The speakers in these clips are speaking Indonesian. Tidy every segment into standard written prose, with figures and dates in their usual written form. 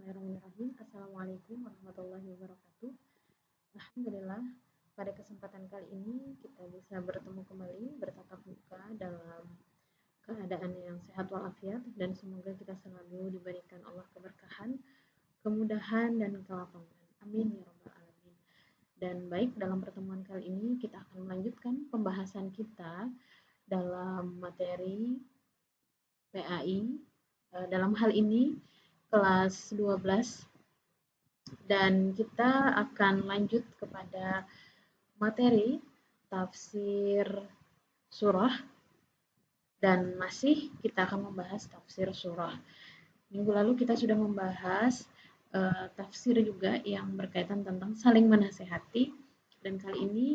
Bismillahirrahmanirrahim. Assalamualaikum warahmatullahi wabarakatuh. Alhamdulillah, pada kesempatan kali ini kita bisa bertemu kembali bertatap muka dalam keadaan yang sehat walafiat dan semoga kita selalu diberikan Allah keberkahan, kemudahan dan kelapangan. Amin ya rabbal alamin. Dan baik, dalam pertemuan kali ini kita akan melanjutkan pembahasan kita dalam materi PAI. Dalam hal ini kelas 12 dan kita akan lanjut kepada materi tafsir surah dan masih kita akan membahas tafsir surah. Minggu lalu kita sudah membahas tafsir juga yang berkaitan tentang saling menasehati dan kali ini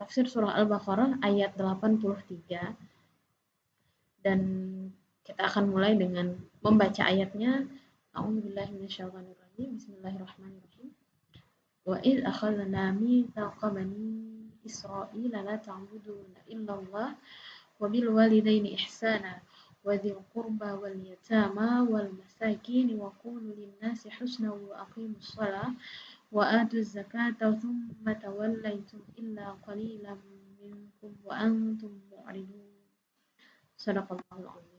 tafsir surah Al-Baqarah ayat 83 dan kita akan mulai dengan membaca ayatnya. A'udzubillahi minasyaitonirrajim. Bismillahirrahmanirrahim. Wa idz akhadna mitsaqa bani Israila la ta'buduna illallah wa bil walidaini ihsana wa dzil qurba wal yatama wal masakin wa qulu lin nasi husna wa aqimus shalah wa atuz zakata thumma tawallaytum illa qalilan minkum wa antum mu'ridun. Shadaqallahul azim.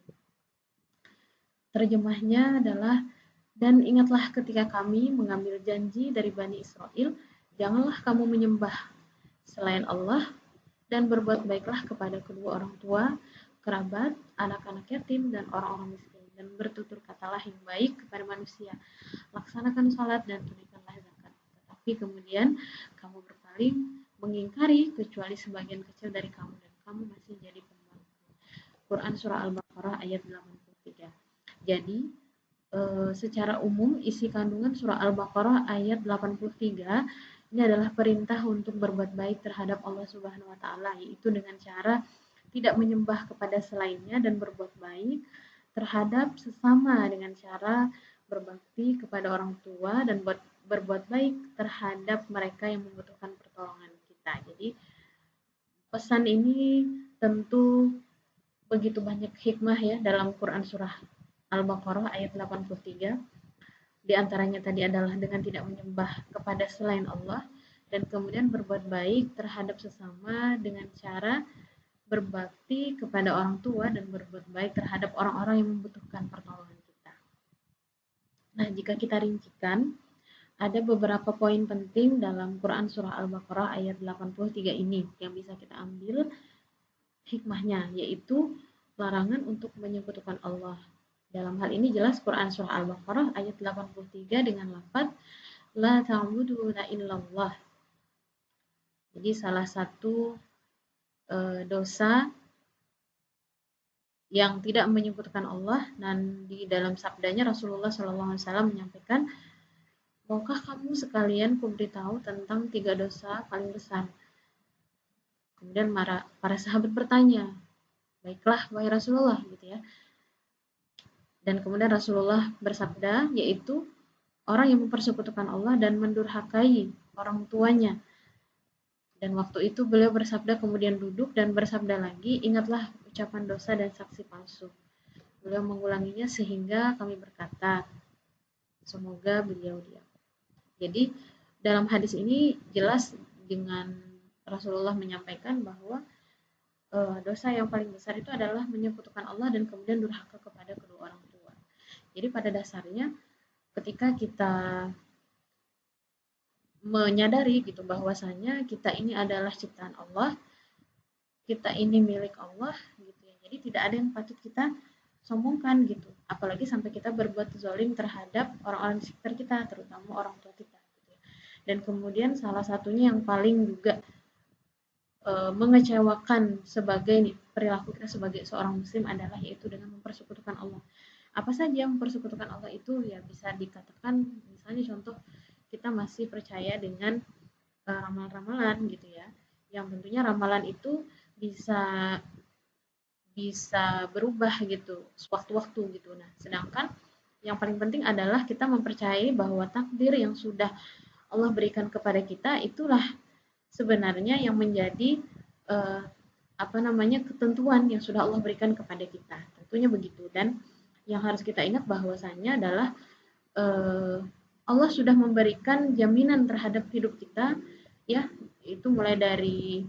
Terjemahnya adalah, dan ingatlah ketika kami mengambil janji dari Bani Israel, janganlah kamu menyembah selain Allah, dan berbuat baiklah kepada kedua orang tua, kerabat, anak-anak yatim, dan orang-orang miskin, dan bertutur katalah yang baik kepada manusia. Laksanakan salat dan tunaikanlah zakat. Tetapi kemudian kamu berpaling, mengingkari kecuali sebagian kecil dari kamu, dan kamu masih jadi pembantu. Quran Surah Al-Baqarah ayat 83. Jadi, secara umum isi kandungan surah Al-Baqarah ayat 83 ini adalah perintah untuk berbuat baik terhadap Allah Subhanahu wa taala, yaitu dengan cara tidak menyembah kepada selainnya dan berbuat baik terhadap sesama dengan cara berbakti kepada orang tua dan berbuat baik terhadap mereka yang membutuhkan pertolongan kita. Jadi, pesan ini tentu begitu banyak hikmah ya dalam Quran surah Al-Baqarah ayat 83. Di antaranya tadi adalah dengan tidak menyembah kepada selain Allah dan kemudian berbuat baik terhadap sesama dengan cara berbakti kepada orang tua dan berbuat baik terhadap orang-orang yang membutuhkan pertolongan kita. Nah, jika kita rincikan, ada beberapa poin penting dalam Quran surah Al-Baqarah ayat 83 ini yang bisa kita ambil hikmahnya, yaitu larangan untuk menyekutukan Allah. Dalam hal ini jelas Quran surah Al-Baqarah ayat 83 dengan lafaz la ta'buduna illallah. Jadi salah satu dosa yang tidak menyekutukan Allah, dan di dalam sabdanya Rasulullah SAW menyampaikan, maukah kamu sekalian kuberitahu tentang 3 dosa paling besar? Kemudian para sahabat bertanya, baiklah wahai Rasulullah, gitu ya. Dan kemudian Rasulullah bersabda, yaitu orang yang mempersekutukan Allah dan mendurhakai orang tuanya. Dan waktu itu beliau bersabda, kemudian duduk dan bersabda lagi, ingatlah ucapan dosa dan saksi palsu. Beliau mengulanginya sehingga kami berkata, semoga beliau diam. Jadi dalam hadis ini jelas dengan Rasulullah menyampaikan bahwa dosa yang paling besar itu adalah menyekutukan Allah dan kemudian durhaka kepada kedua orang tua. Jadi pada dasarnya ketika kita menyadari gitu bahwasanya kita ini adalah ciptaan Allah, kita ini milik Allah gitu ya. Jadi tidak ada yang patut kita sombongkan gitu. Apalagi sampai kita berbuat zalim terhadap orang-orang di sekitar kita, terutama orang tua kita gitu ya. Dan kemudian salah satunya yang paling juga mengecewakan sebagai perilaku kita sebagai seorang muslim adalah yaitu dengan mempersekutukan Allah. Apa saja mempersekutukan Allah itu ya bisa dikatakan misalnya contoh kita masih percaya dengan ramalan-ramalan gitu ya, yang tentunya ramalan itu bisa berubah gitu sewaktu-waktu gitu. Nah, sedangkan yang paling penting adalah kita mempercayai bahwa takdir yang sudah Allah berikan kepada kita itulah sebenarnya yang menjadi ketentuan yang sudah Allah berikan kepada kita. Tentunya begitu. Dan yang harus kita ingat bahwasanya adalah Allah sudah memberikan jaminan terhadap hidup kita, ya, itu mulai dari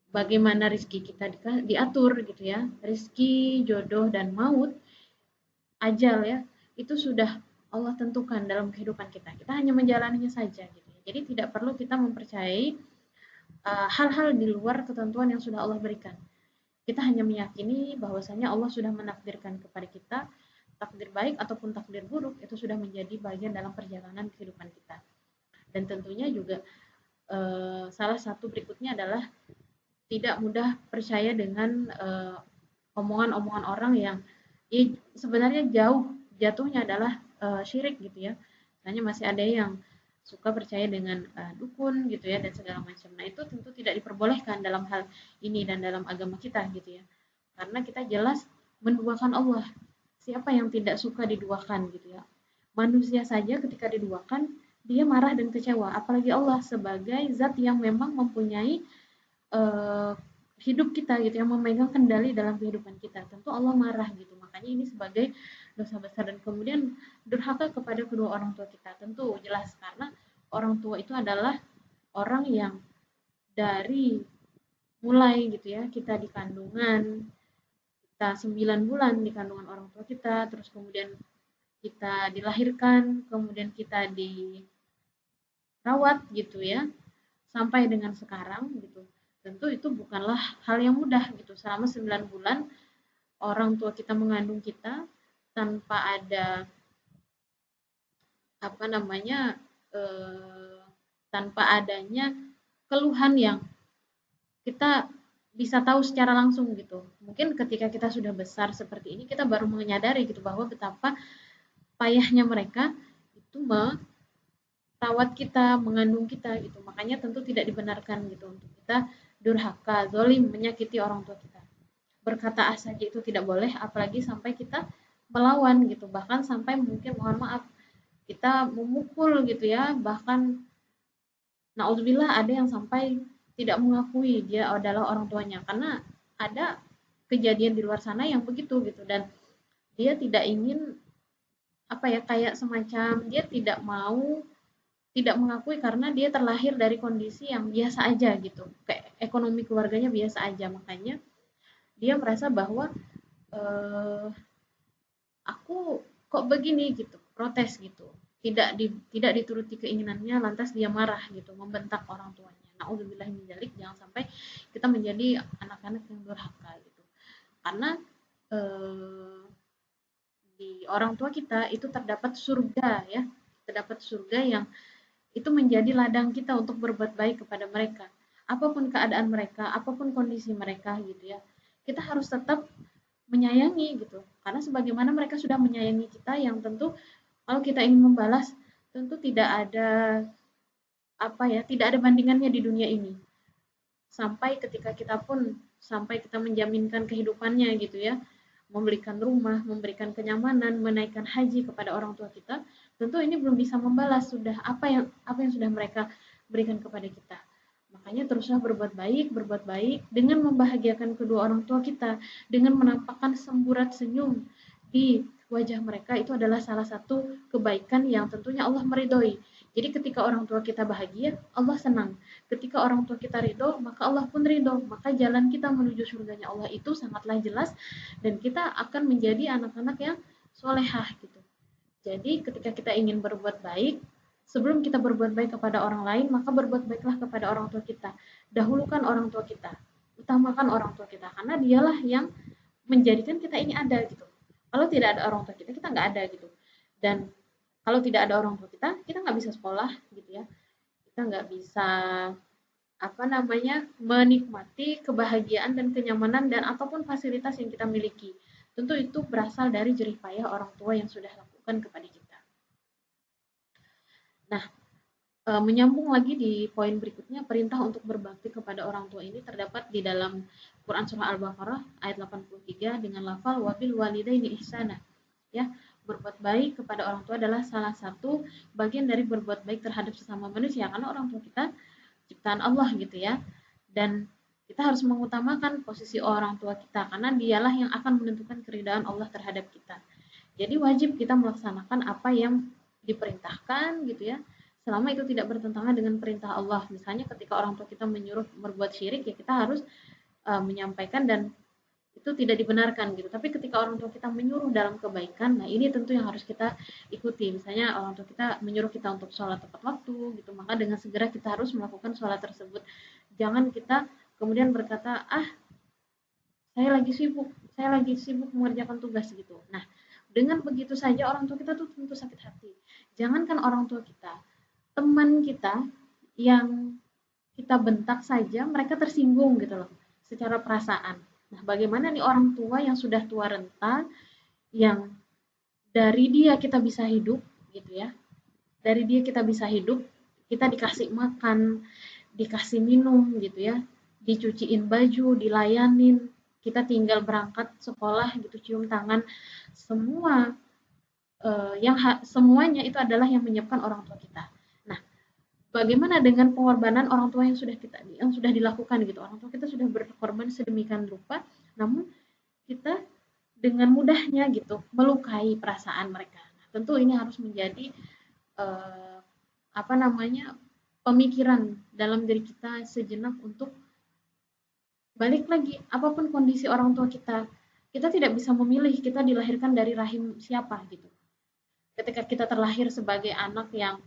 bagaimana rezeki kita diatur gitu ya, rezeki, jodoh dan maut, ajal ya, itu sudah Allah tentukan dalam kehidupan kita. Kita hanya menjalaninya saja gitu ya. Jadi tidak perlu kita mempercayai hal-hal di luar ketentuan yang sudah Allah berikan. Kita hanya meyakini bahwasanya Allah sudah menakdirkan kepada kita takdir baik ataupun takdir buruk itu sudah menjadi bagian dalam perjalanan kehidupan kita. Dan tentunya juga salah satu berikutnya adalah tidak mudah percaya dengan omongan-omongan orang yang sebenarnya jauh jatuhnya adalah syirik gitu ya. Misalnya masih ada yang suka percaya dengan dukun gitu ya dan segala macam. Nah itu tentu tidak diperbolehkan dalam hal ini dan dalam agama kita gitu ya. Karena kita jelas menduakan Allah. Siapa yang tidak suka diduakan gitu ya. Manusia saja ketika diduakan dia marah dan kecewa. Apalagi Allah sebagai zat yang memang mempunyai hidup kita gitu yang memegang kendali dalam kehidupan kita. Tentu Allah marah gitu. Makanya ini sebagai dosa besar dan kemudian durhaka kepada kedua orang tua kita. Tentu jelas karena orang tua itu adalah orang yang dari mulai gitu ya kita di kandungan, kita 9 bulan di kandungan orang tua kita, terus kemudian kita dilahirkan, kemudian kita dirawat gitu ya, sampai dengan sekarang gitu. Tentu itu bukanlah hal yang mudah gitu. Selama 9 bulan orang tua kita mengandung kita tanpa ada apa namanya tanpa adanya keluhan yang kita bisa tahu secara langsung gitu. Mungkin ketika kita sudah besar seperti ini kita baru menyadari gitu bahwa betapa payahnya mereka itu merawat kita, mengandung kita gitu. Makanya tentu tidak dibenarkan gitu untuk kita durhaka, zolim, menyakiti orang tua kita. Berkata A saja itu tidak boleh, apalagi sampai kita melawan gitu. Bahkan sampai mungkin mohon maaf kita memukul gitu ya. Bahkan naudzubillah ada yang sampai tidak mengakui dia adalah orang tuanya karena ada kejadian di luar sana yang begitu gitu dan dia tidak ingin apa ya kayak semacam dia tidak mengakui karena dia terlahir dari kondisi yang biasa aja gitu kayak ekonomi keluarganya biasa aja makanya dia merasa bahwa aku kok begini gitu protes gitu tidak dituruti keinginannya lantas dia marah gitu membentak orang tuanya naudzubillah min dzalik jangan sampai kita menjadi anak-anak yang durhaka gitu karena di orang tua kita itu terdapat surga ya terdapat surga yang itu menjadi ladang kita untuk berbuat baik kepada mereka apapun keadaan mereka apapun kondisi mereka gitu ya kita harus tetap menyayangi gitu karena sebagaimana mereka sudah menyayangi kita yang tentu kalau kita ingin membalas tentu tidak ada apa ya tidak ada bandingannya di dunia ini sampai ketika kita pun sampai kita menjaminkan kehidupannya gitu ya memberikan rumah memberikan kenyamanan menaikkan haji kepada orang tua kita tentu ini belum bisa membalas sudah apa yang sudah mereka berikan kepada kita makanya teruslah berbuat baik dengan membahagiakan kedua orang tua kita dengan menampakkan semburat senyum di wajah mereka itu adalah salah satu kebaikan yang tentunya Allah meridhoi. Jadi ketika orang tua kita bahagia, Allah senang. Ketika orang tua kita ridho, maka Allah pun ridho. Maka jalan kita menuju surganya Allah itu sangatlah jelas dan kita akan menjadi anak-anak yang solehah gitu. Jadi ketika kita ingin berbuat baik, sebelum kita berbuat baik kepada orang lain, maka berbuat baiklah kepada orang tua kita. Dahulukan orang tua kita. Utamakan orang tua kita. Karena dialah yang menjadikan kita ini ada gitu. Kalau tidak ada orang tua kita, kita nggak ada gitu. Dan kalau tidak ada orang tua kita nggak bisa sekolah gitu ya. Kita nggak bisa apa namanya menikmati kebahagiaan dan kenyamanan dan ataupun fasilitas yang kita miliki. Tentu itu berasal dari jerih payah orang tua yang sudah lakukan kepada kita. Nah, menyambung lagi di poin berikutnya, perintah untuk berbakti kepada orang tua ini terdapat di dalam Quran Surah Al-Baqarah ayat 83 dengan lafal wabil walidaini ihsana. Ya, berbuat baik kepada orang tua adalah salah satu bagian dari berbuat baik terhadap sesama manusia karena orang tua kita ciptaan Allah gitu ya. Dan kita harus mengutamakan posisi orang tua kita karena dialah yang akan menentukan keridhaan Allah terhadap kita. Jadi wajib kita melaksanakan apa yang diperintahkan gitu ya, selama itu tidak bertentangan dengan perintah Allah. Misalnya ketika orang tua kita menyuruh berbuat syirik, ya kita harus menyampaikan dan itu tidak dibenarkan gitu. Tapi ketika orang tua kita menyuruh dalam kebaikan, nah ini tentu yang harus kita ikuti. Misalnya orang tua kita menyuruh kita untuk sholat tepat waktu gitu, maka dengan segera kita harus melakukan sholat tersebut. Jangan kita kemudian berkata, saya lagi sibuk mengerjakan tugas gitu. Nah, dengan begitu saja orang tua kita tuh tentu sakit hati. Jangankan orang tua kita, teman kita yang kita bentak saja mereka tersinggung gitu loh secara perasaan. Nah, bagaimana nih orang tua yang sudah tua renta yang dari dia kita bisa hidup gitu ya. Dari dia kita bisa hidup, kita dikasih makan, dikasih minum gitu ya, dicuciin baju, dilayanin, kita tinggal berangkat sekolah gitu cium tangan, semua semuanya itu adalah yang menyiapkan orang tua kita. Nah, bagaimana dengan pengorbanan orang tua yang sudah dilakukan gitu? Orang tua kita sudah berkorban sedemikian rupa, namun kita dengan mudahnya gitu melukai perasaan mereka. Nah, tentu ini harus menjadi eh, apa namanya pemikiran dalam diri kita sejenak untuk balik lagi apapun kondisi orang tua kita, kita tidak bisa memilih kita dilahirkan dari rahim siapa gitu. Ketika kita terlahir sebagai anak yang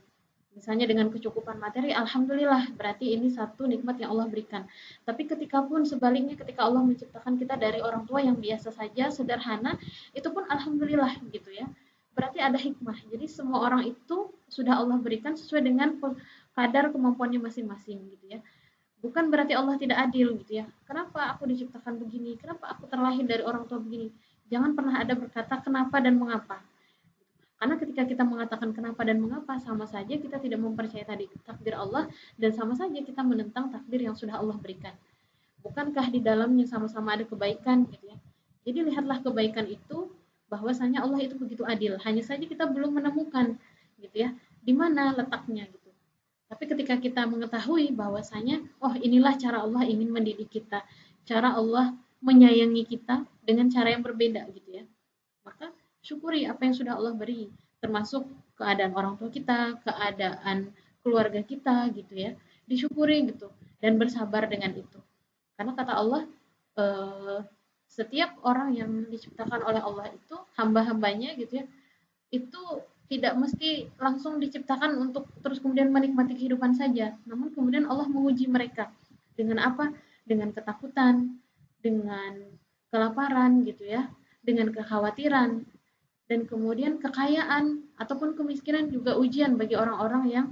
misalnya dengan kecukupan materi, alhamdulillah, berarti ini satu nikmat yang Allah berikan. Tapi ketika pun sebaliknya, ketika Allah menciptakan kita dari orang tua yang biasa saja, sederhana, itu pun alhamdulillah gitu ya. Berarti ada hikmah. Jadi semua orang itu sudah Allah berikan sesuai dengan kadar kemampuannya masing-masing gitu ya. Bukan berarti Allah tidak adil gitu ya. Kenapa aku diciptakan begini? Kenapa aku terlahir dari orang tua begini? Jangan pernah ada berkata kenapa dan mengapa. Karena ketika kita mengatakan kenapa dan mengapa, sama saja kita tidak mempercayai tadi takdir Allah dan sama saja kita menentang takdir yang sudah Allah berikan. Bukankah di dalamnya sama-sama ada kebaikan gitu ya. Jadi lihatlah kebaikan itu bahwasanya Allah itu begitu adil. Hanya saja kita belum menemukan gitu ya, di mana letaknya gitu. Tapi ketika kita mengetahui bahwasanya oh inilah cara Allah ingin mendidik kita, cara Allah menyayangi kita dengan cara yang berbeda gitu ya. Maka syukuri apa yang sudah Allah beri, termasuk keadaan orang tua kita, keadaan keluarga kita gitu ya. Disyukuri gitu dan bersabar dengan itu. Karena kata Allah, eh, setiap orang yang diciptakan oleh Allah itu hamba-hambanya gitu ya, itu tidak mesti langsung diciptakan untuk terus kemudian menikmati kehidupan saja. Namun kemudian Allah menguji mereka dengan apa? Dengan ketakutan, dengan kelaparan gitu ya, dengan kekhawatiran, dan kemudian kekayaan ataupun kemiskinan juga ujian bagi orang-orang yang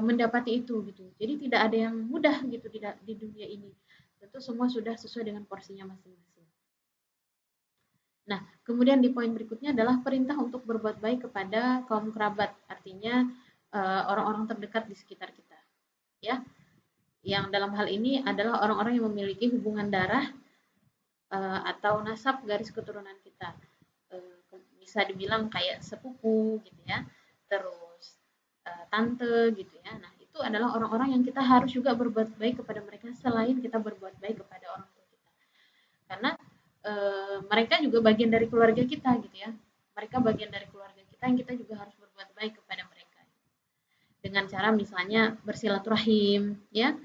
mendapati itu gitu. Jadi tidak ada yang mudah gitu di dunia ini. Tentu semua sudah sesuai dengan porsinya masing-masing. Nah, kemudian di poin berikutnya adalah perintah untuk berbuat baik kepada kaum kerabat, artinya orang-orang terdekat di sekitar kita. Ya, yang dalam hal ini adalah orang-orang yang memiliki hubungan darah atau nasab garis keturunan kita. Bisa dibilang kayak sepupu gitu ya, terus tante gitu ya. Nah, itu adalah orang-orang yang kita harus juga berbuat baik kepada mereka selain kita berbuat baik kepada orang tua kita. Karena mereka juga bagian dari keluarga kita gitu ya. Mereka bagian dari keluarga kita yang kita juga harus berbuat baik kepada mereka. Dengan cara misalnya bersilaturahim ya,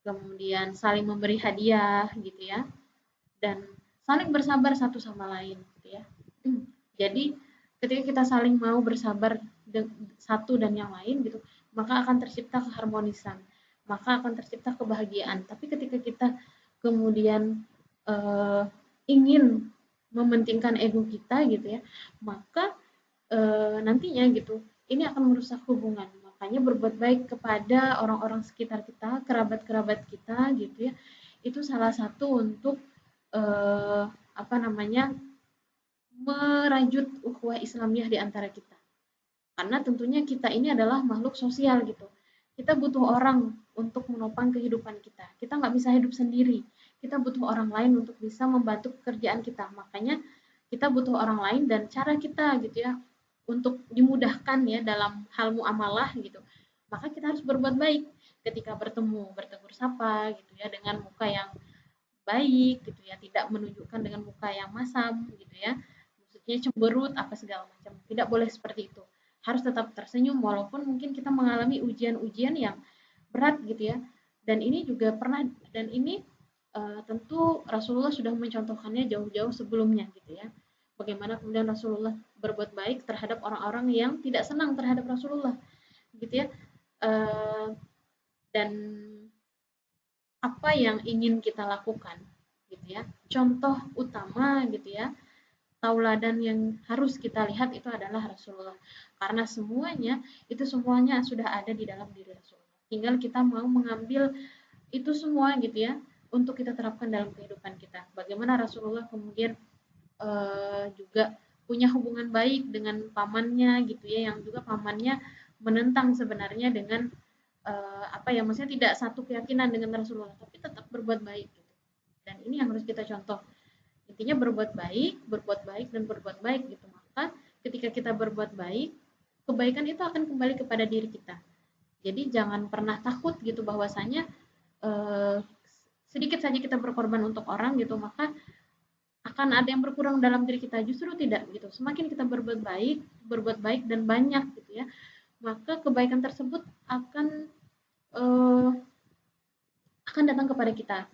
kemudian saling memberi hadiah gitu ya, dan saling bersabar satu sama lain gitu ya. Jadi ketika kita saling mau bersabar satu dan yang lain gitu, maka akan tercipta keharmonisan, maka akan tercipta kebahagiaan. Tapi ketika kita kemudian ingin mementingkan ego kita gitu ya, maka nantinya gitu ini akan merusak hubungan. Makanya berbuat baik kepada orang-orang sekitar kita, kerabat-kerabat kita gitu ya, itu salah satu untuk apa namanya merajut ukhuwah Islamiyah di antara kita. Karena tentunya kita ini adalah makhluk sosial gitu. Kita butuh orang untuk menopang kehidupan kita. Kita nggak bisa hidup sendiri. Kita butuh orang lain untuk bisa membantu pekerjaan kita. Makanya kita butuh orang lain dan cara kita gitu ya untuk dimudahkan ya dalam hal muamalah gitu. Maka kita harus berbuat baik ketika bertemu, bertegur sapa gitu ya dengan muka yang baik gitu ya, tidak menunjukkan dengan muka yang masam gitu ya. cemberut apa segala macam. Tidak boleh seperti itu. Harus tetap tersenyum walaupun mungkin kita mengalami ujian-ujian yang berat gitu ya. Dan ini juga pernah, dan ini tentu Rasulullah sudah mencontohkannya jauh-jauh sebelumnya gitu ya. Bagaimana kemudian Rasulullah berbuat baik terhadap orang-orang yang tidak senang terhadap Rasulullah gitu ya. Dan apa yang ingin kita lakukan gitu ya. Contoh utama gitu ya, tauladan yang harus kita lihat itu adalah Rasulullah. Karena semuanya sudah ada di dalam diri Rasulullah. Tinggal kita mau mengambil itu semua gitu ya untuk kita terapkan dalam kehidupan kita. Bagaimana Rasulullah kemudian juga punya hubungan baik dengan pamannya gitu ya, yang juga pamannya menentang sebenarnya dengan maksudnya tidak satu keyakinan dengan Rasulullah, tapi tetap berbuat baik gitu. Dan ini yang harus kita contoh. Intinya berbuat baik, dan berbuat baik gitu. Maka ketika kita berbuat baik, kebaikan itu akan kembali kepada diri kita. Jadi jangan pernah takut gitu bahwasanya sedikit saja kita berkorban untuk orang gitu, maka akan ada yang berkurang dalam diri kita. Justru tidak gitu. Semakin kita berbuat baik dan banyak gitu ya, maka kebaikan tersebut akan datang kepada kita.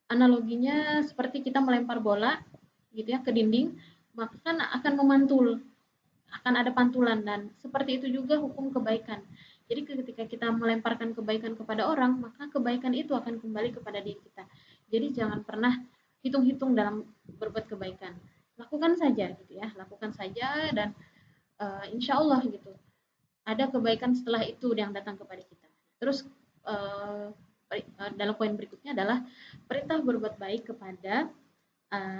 Analoginya seperti kita melempar bola gitu ya ke dinding, maka kan akan memantul, akan ada pantulan, dan seperti itu juga hukum kebaikan. Jadi ketika kita melemparkan kebaikan kepada orang, maka kebaikan itu akan kembali kepada diri kita. Jadi jangan pernah hitung-hitung dalam berbuat kebaikan. Lakukan saja gitu ya, lakukan saja, dan insya Allah gitu ada kebaikan setelah itu yang datang kepada kita. Terus dalam poin berikutnya adalah perintah berbuat baik kepada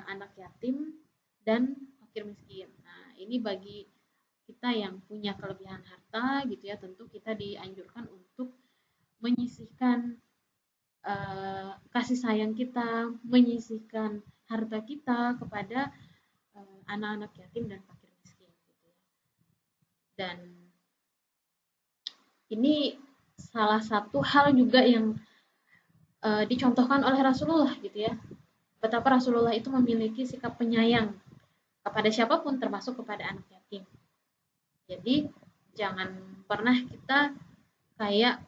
anak yatim dan fakir miskin. Nah, ini bagi kita yang punya kelebihan harta gitu ya, tentu kita dianjurkan untuk menyisihkan kasih sayang kita, menyisihkan harta kita kepada anak-anak yatim dan fakir miskin gitu ya. Dan ini salah satu hal juga yang dicontohkan oleh Rasulullah gitu ya. Betapa Rasulullah itu memiliki sikap penyayang kepada siapapun, termasuk kepada anak yatim. Jadi jangan pernah kita kayak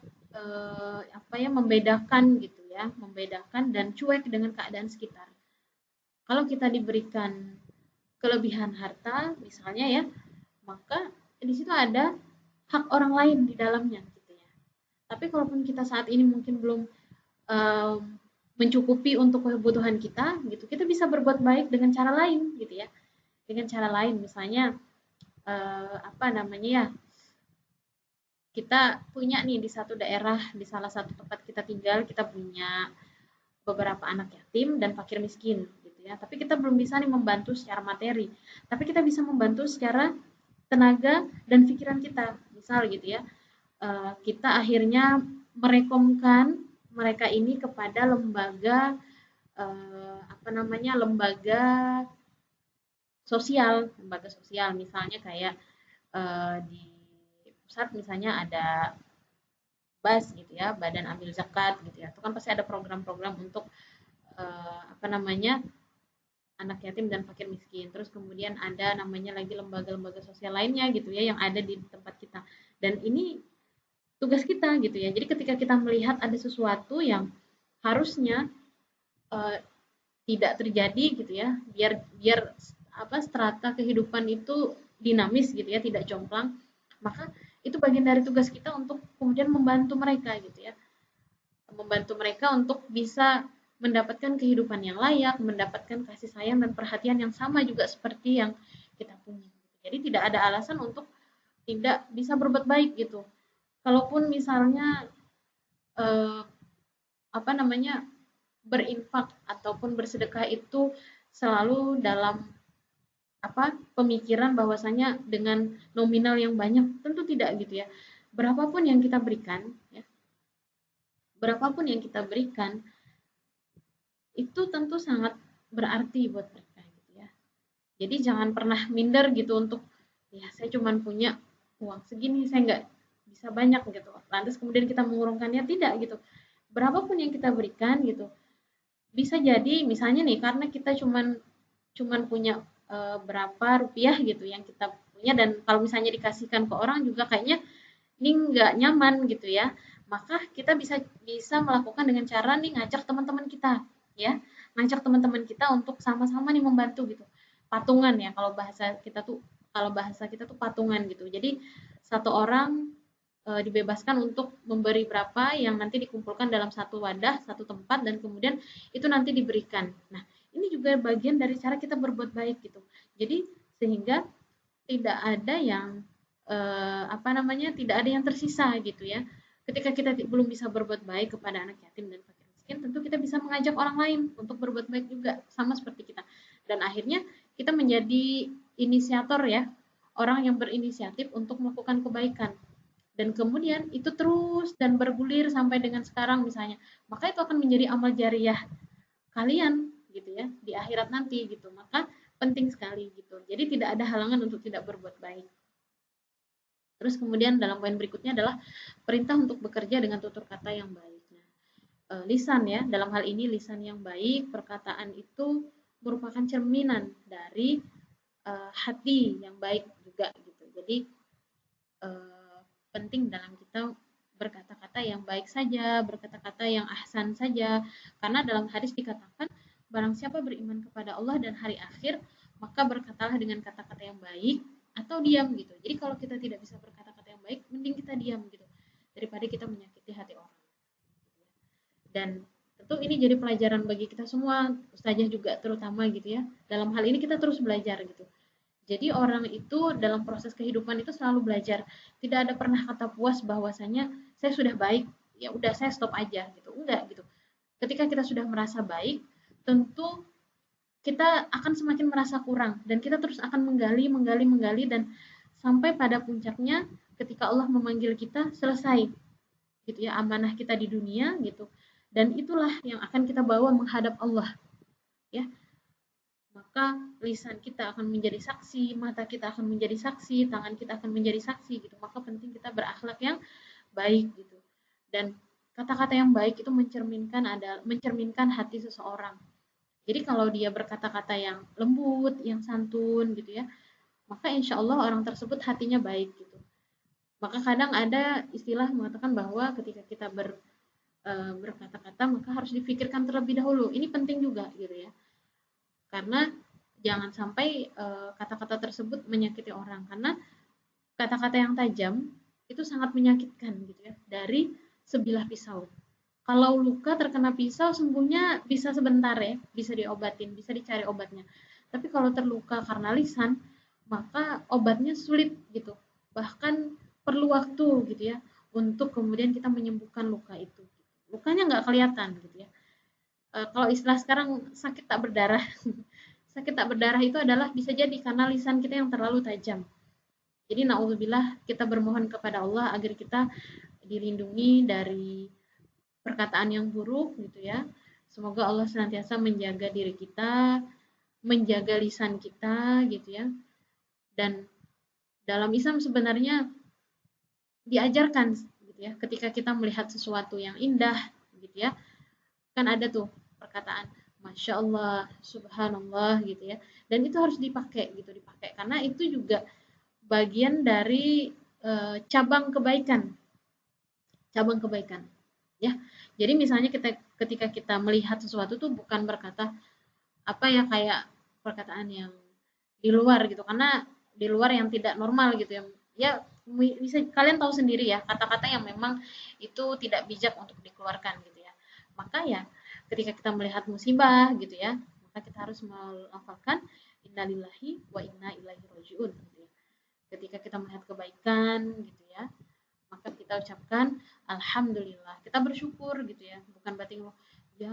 membedakan gitu ya, membedakan dan cuek dengan keadaan sekitar. Kalau kita diberikan kelebihan harta misalnya ya, maka di situ ada hak orang lain di dalamnya gitu ya. Tapi kalaupun kita saat ini mungkin belum mencukupi untuk kebutuhan kita gitu, kita bisa berbuat baik dengan cara lain gitu ya. Dengan cara lain misalnya kita punya nih di satu daerah, di salah satu tempat kita tinggal, kita punya beberapa anak yatim dan fakir miskin gitu ya. Tapi kita belum bisa nih membantu secara materi. Tapi kita bisa membantu secara tenaga dan pikiran kita. Misal gitu ya, kita akhirnya merekomkan mereka ini kepada lembaga lembaga sosial misalnya kayak di pusat misalnya ada BAS gitu ya, Badan Amil Zakat gitu ya. Itu kan pasti ada program-program untuk anak yatim dan fakir miskin. Terus kemudian ada namanya lagi lembaga-lembaga sosial lainnya gitu ya yang ada di tempat kita. Dan ini tugas kita gitu ya. Jadi ketika kita melihat ada sesuatu yang harusnya tidak terjadi gitu ya, biar strata kehidupan itu dinamis gitu ya, tidak jomplang, maka itu bagian dari tugas kita untuk kemudian membantu mereka gitu ya. Membantu mereka untuk bisa mendapatkan kehidupan yang layak, mendapatkan kasih sayang dan perhatian yang sama juga seperti yang kita punya. Jadi tidak ada alasan untuk tidak bisa berbuat baik gitu. Kalaupun misalnya berinfak ataupun bersedekah itu selalu dalam pemikiran bahwasanya dengan nominal yang banyak, tentu tidak gitu ya. Berapapun yang kita berikan itu tentu sangat berarti buat mereka gitu ya. Jadi jangan pernah minder gitu untuk ya saya cuma punya uang segini, saya nggak bisa banyak gitu. Lantas kemudian kita mengurungkannya, tidak gitu. Berapapun yang kita berikan gitu, bisa jadi misalnya nih karena kita cuman punya berapa rupiah gitu yang kita punya, dan kalau misalnya dikasihkan ke orang juga kayaknya ini nggak nyaman gitu ya, maka kita bisa bisa melakukan dengan cara nih ngajak teman-teman kita ya, ngajak teman-teman kita untuk sama-sama nih membantu gitu, patungan ya kalau bahasa kita tuh patungan gitu. Jadi satu orang dibebaskan untuk memberi berapa yang nanti dikumpulkan dalam satu wadah, satu tempat, dan kemudian itu nanti diberikan. Nah, ini juga bagian dari cara kita berbuat baik gitu. Jadi sehingga tidak ada yang tidak ada yang tersisa gitu ya. Ketika kita belum bisa berbuat baik kepada anak yatim dan fakir miskin, tentu kita bisa mengajak orang lain untuk berbuat baik juga, sama seperti kita. Dan akhirnya kita menjadi inisiator ya, orang yang berinisiatif untuk melakukan kebaikan. Dan kemudian itu terus dan bergulir sampai dengan sekarang misalnya. Maka itu akan menjadi amal jariah kalian gitu ya di akhirat nanti gitu. Maka penting sekali gitu. Jadi tidak ada halangan untuk tidak berbuat baik. Terus kemudian dalam poin berikutnya adalah perintah untuk bekerja dengan tutur kata yang baik. Nah, lisan ya, dalam hal ini lisan yang baik, perkataan itu merupakan cerminan dari hati yang baik juga gitu. Jadi penting dalam kita berkata-kata yang baik saja, berkata-kata yang ahsan saja, karena dalam hadis dikatakan barang siapa beriman kepada Allah dan hari akhir, maka berkatalah dengan kata-kata yang baik atau diam gitu. Jadi kalau kita tidak bisa berkata-kata yang baik, mending kita diam gitu, daripada kita menyakiti hati orang. Dan tentu ini jadi pelajaran bagi kita semua, ustazah juga terutama gitu ya. Dalam hal ini kita terus belajar gitu. Jadi orang itu dalam proses kehidupan itu selalu belajar. Tidak ada pernah kata puas bahwasanya saya sudah baik, ya udah saya stop aja gitu. Enggak gitu. Ketika kita sudah merasa baik, tentu kita akan semakin merasa kurang dan kita terus akan menggali dan sampai pada puncaknya ketika Allah memanggil kita selesai gitu ya amanah kita di dunia gitu, dan itulah yang akan kita bawa menghadap Allah ya. Maka lisan kita akan menjadi saksi, mata kita akan menjadi saksi, tangan kita akan menjadi saksi gitu. Maka penting kita berakhlak yang baik gitu. Dan kata-kata yang baik itu mencerminkan hati seseorang. Jadi kalau dia berkata-kata yang lembut, yang santun gitu ya, maka insya Allah orang tersebut hatinya baik gitu. Maka kadang ada istilah mengatakan bahwa ketika kita berkata-kata maka harus difikirkan terlebih dahulu. Ini penting juga gitu ya. Karena jangan sampai kata-kata tersebut menyakiti orang, karena kata-kata yang tajam itu sangat menyakitkan gitu ya, dari sebilah pisau. Kalau luka terkena pisau sembuhnya bisa sebentar ya, bisa diobatin, bisa dicari obatnya. Tapi kalau terluka karena lisan, maka obatnya sulit gitu. Bahkan perlu waktu gitu ya untuk kemudian kita menyembuhkan luka itu. Lukanya nggak kelihatan gitu ya. Kalau istilah sekarang sakit tak berdarah. Sakit tak berdarah itu adalah bisa jadi karena lisan kita yang terlalu tajam. Jadi naudzubillah, kita bermohon kepada Allah agar kita dilindungi dari perkataan yang buruk gitu ya. Semoga Allah senantiasa menjaga diri kita, menjaga lisan kita gitu ya. Dan dalam Islam sebenarnya diajarkan gitu ya, ketika kita melihat sesuatu yang indah gitu ya. Kan ada tuh perkataan Masya Allah, Subhanallah gitu ya. Dan itu harus dipakai gitu, dipakai karena itu juga bagian dari cabang kebaikan. Cabang kebaikan. Ya. Jadi misalnya ketika kita melihat sesuatu tuh bukan berkata apa ya kayak perkataan yang di luar gitu, karena di luar yang tidak normal gitu ya bisa kalian tahu sendiri ya kata-kata yang memang itu tidak bijak untuk dikeluarkan gitu ya. Maka ya ketika kita melihat musibah gitu ya, maka kita harus melafalkan innalillahi wa inna ilaihi rajiun gitu ya. Ketika kita melihat kebaikan gitu ya, maka kita ucapkan alhamdulillah, kita bersyukur gitu ya, bukan berarti ya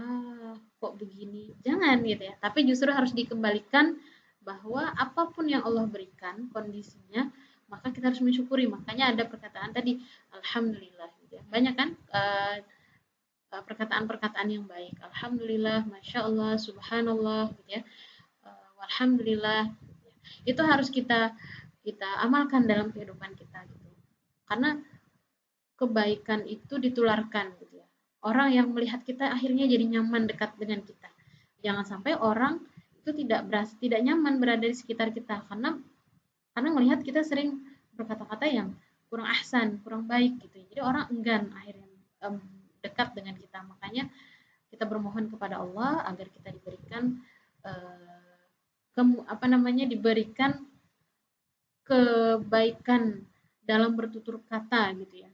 kok begini, jangan gitu ya, tapi justru harus dikembalikan bahwa apapun yang Allah berikan kondisinya, maka kita harus mensyukuri. Makanya ada perkataan tadi alhamdulillah gitu ya. Banyak kan perkataan-perkataan yang baik, alhamdulillah, masya Allah, subhanallah gitu ya, alhamdulillah, itu harus kita amalkan dalam kehidupan kita gitu. Karena kebaikan itu ditularkan gitu ya. Orang yang melihat kita akhirnya jadi nyaman dekat dengan kita. Jangan sampai orang itu tidak nyaman berada di sekitar kita, karena melihat kita sering berkata-kata yang kurang ahsan, kurang baik gitu. Jadi orang enggan akhirnya dekat dengan kita. Makanya kita bermohon kepada Allah agar kita diberikan diberikan kebaikan dalam bertutur kata gitu ya.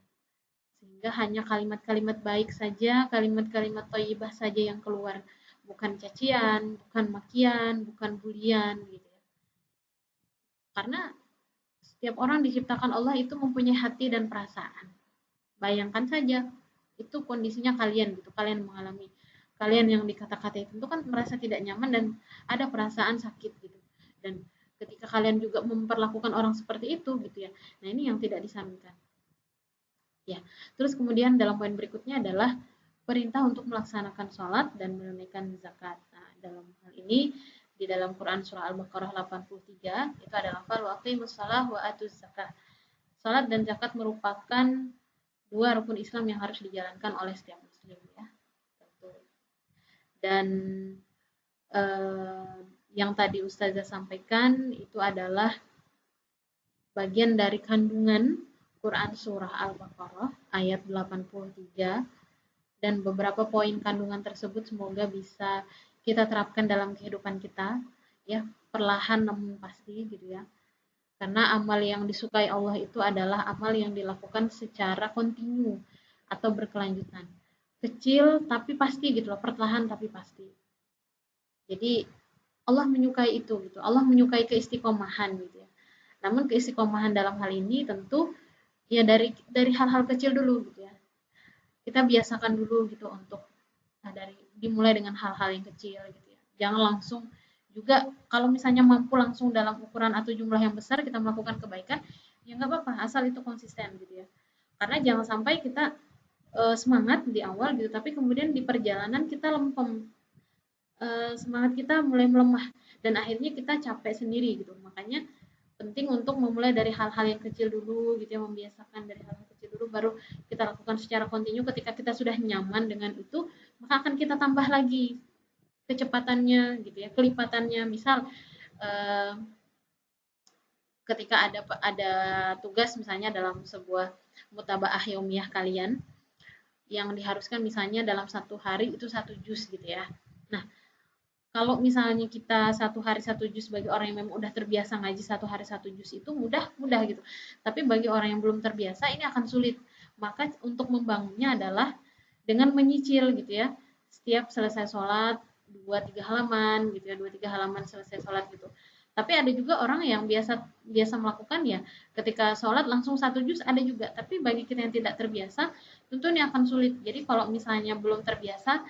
Sehingga hanya kalimat-kalimat baik saja, kalimat-kalimat thayyibah saja yang keluar, bukan cacian, bukan makian, bukan bulian gitu ya. Karena setiap orang diciptakan Allah itu mempunyai hati dan perasaan. Bayangkan saja, itu kondisinya kalian gitu, kalian mengalami, kalian yang dikata-katai itu kan merasa tidak nyaman dan ada perasaan sakit gitu. Dan ketika kalian juga memperlakukan orang seperti itu gitu ya. Nah, ini yang tidak disarankan. Ya. Terus kemudian dalam poin berikutnya adalah perintah untuk melaksanakan sholat dan menunaikan zakat. Nah, dalam hal ini di dalam Quran surah Al-Baqarah 83 itu adalah lafal wa aqimus shalah wa atuz zakah. Salat dan zakat merupakan dua rukun Islam yang harus dijalankan oleh setiap muslim ya. Tentu. Dan yang tadi Ustazah sampaikan itu adalah bagian dari kandungan Quran surah Al-Baqarah ayat 83 dan beberapa poin kandungan tersebut semoga bisa kita terapkan dalam kehidupan kita ya, perlahan namun pasti gitu ya. Karena amal yang disukai Allah itu adalah amal yang dilakukan secara kontinu atau berkelanjutan. Kecil tapi pasti gitu loh, perlahan tapi pasti. Jadi Allah menyukai itu gitu. Allah menyukai keistiqomahan gitu ya. Namun keistiqomahan dalam hal ini tentu ya dari hal-hal kecil dulu gitu ya. Kita biasakan dulu gitu untuk dimulai dengan hal-hal yang kecil gitu ya. Jangan langsung juga kalau misalnya mampu langsung dalam ukuran atau jumlah yang besar kita melakukan kebaikan, ya nggak apa-apa asal itu konsisten gitu ya. Karena jangan sampai kita semangat di awal gitu, tapi kemudian di perjalanan kita lempem, semangat kita mulai melemah dan akhirnya kita capek sendiri gitu. Makanya penting untuk memulai dari hal-hal yang kecil dulu gitu ya, membiasakan dari hal-hal kecil dulu baru kita lakukan secara kontinu. Ketika kita sudah nyaman dengan itu, maka akan kita tambah lagi kecepatannya gitu ya, kelipatannya. Misal ketika ada tugas misalnya dalam sebuah mutabaah yaumiyah kalian yang diharuskan misalnya dalam satu hari itu 1 juz gitu ya. Nah, kalau misalnya kita 1 hari 1 juz bagi orang yang memang udah terbiasa ngaji 1 hari 1 juz itu mudah gitu. Tapi bagi orang yang belum terbiasa ini akan sulit. Maka untuk membangunnya adalah dengan menyicil gitu ya. Setiap selesai sholat 2-3 halaman gitu ya, 2-3 halaman selesai sholat gitu. Tapi ada juga orang yang biasa melakukan ya ketika sholat langsung 1 juz ada juga. Tapi bagi kita yang tidak terbiasa tentu ini akan sulit. Jadi kalau misalnya belum terbiasa,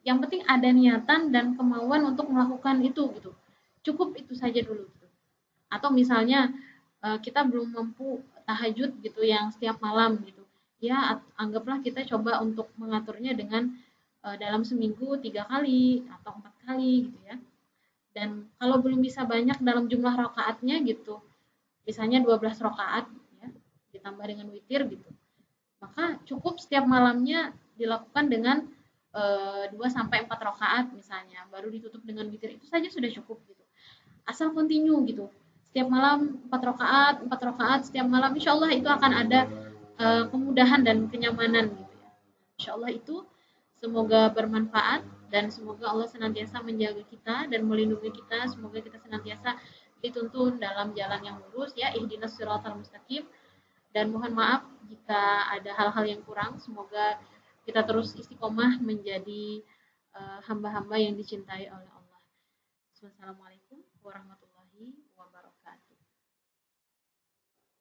yang penting ada niatan dan kemauan untuk melakukan itu gitu. Cukup itu saja dulu gitu. Atau misalnya kita belum mampu tahajud gitu yang setiap malam gitu. Ya anggaplah kita coba untuk mengaturnya dengan dalam seminggu 3 kali atau 4 kali gitu ya. Dan kalau belum bisa banyak dalam jumlah rakaatnya gitu, misalnya 12 rakaat ya, ditambah dengan witir gitu. Maka cukup setiap malamnya dilakukan dengan 2 sampai 4 rakaat misalnya, baru ditutup dengan witir, itu saja sudah cukup gitu. Asal kontinu gitu. Setiap malam 4 rakaat setiap malam, insya Allah itu akan ada kemudahan dan kenyamanan gitu ya. Insya Allah itu semoga bermanfaat dan semoga Allah senantiasa menjaga kita dan melindungi kita. Semoga kita senantiasa dituntun dalam jalan yang lurus ya, ihdinas siratal mustaqim. Dan mohon maaf jika ada hal-hal yang kurang. Semoga kita terus istiqomah menjadi hamba-hamba yang dicintai oleh Allah. Wassalamualaikum